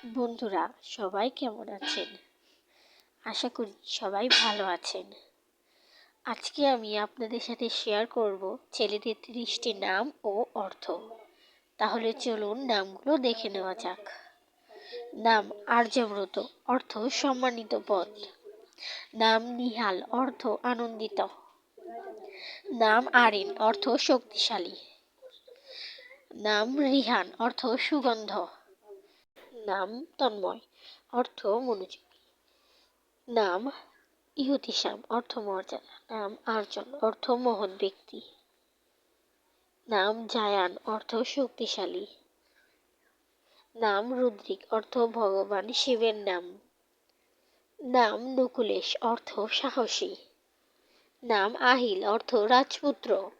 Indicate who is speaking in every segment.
Speaker 1: বন্ধুরা, সবাই কেমন আছেন? আশা করি সবাই ভালো আছেন। আজকে আমি আপনাদের সাথে শেয়ার করব ছেলেদের 30টি নাম ও অর্থ। তাহলে চলুন নামগুলো দেখে নেওয়া যাক। নাম আর্যব্রত, অর্থ সম্মানিত পদ। নাম নিহাল, অর্থ আনন্দিত। নাম আরিন, অর্থ শক্তিশালী। নাম রিহান, অর্থ সুগন্ধ। নাম তন্ময়, অর্থ মনোযোগী। নাম ইহুতিসাম, অর্থ মর্যাদা। নাম আর্জন, অর্থ মহৎ ব্যক্তি। নাম জায়ান, অর্থ শক্তিশালী। নাম রুদ্রিক, অর্থ ভগবান শিবের নাম। নাম নকুলেশ, অর্থ সাহসী। নাম আহিল, অর্থ রাজপুত্র।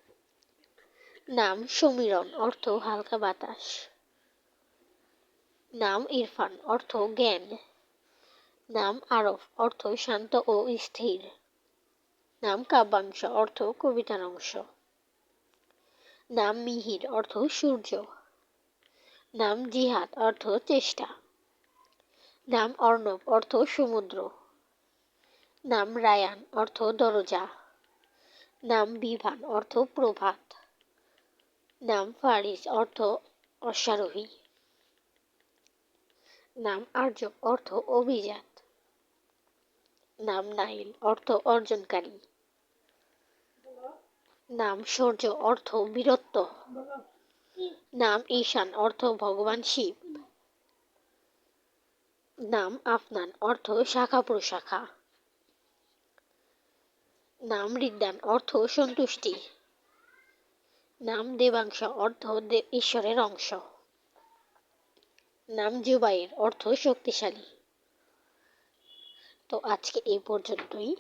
Speaker 1: নাম সমীরণ, অর্থ হালকা বাতাস। নাম ইরফান, অর্থ জ্ঞান। নাম আরফ, অর্থ শান্ত ও স্থির। নাম কাব্যাংশ, অর্থ কবিতার অংশ। নাম মিহির, অর্থ সূর্য। নাম জিহাদ, অর্থ চেষ্টা। নাম অর্ণব, অর্থ সমুদ্র। নাম রায়ান, অর্থ দরজা। নাম বিভান, অর্থ প্রভাত। নাম ফারিস, অর্থ অশ্বারোহী। নাম আর্য, অর্থ অভিজাত। নাম নাইল, অর্থ অর্জনকারী। নাম সূর্য, অর্থ বীরত্ব। নাম ঈশান, অর্থ ভগবান শিব। নাম আফনান, অর্থ শাখা প্রশাখা। নাম ঋদ্ধান, অর্থ সন্তুষ্টি। নাম দেবাংশ, অর্থ ঈশ্বরের অংশ। নাম জুবাইর, অর্থ শক্তিশালী। তো আজকে এই পর্যন্তই।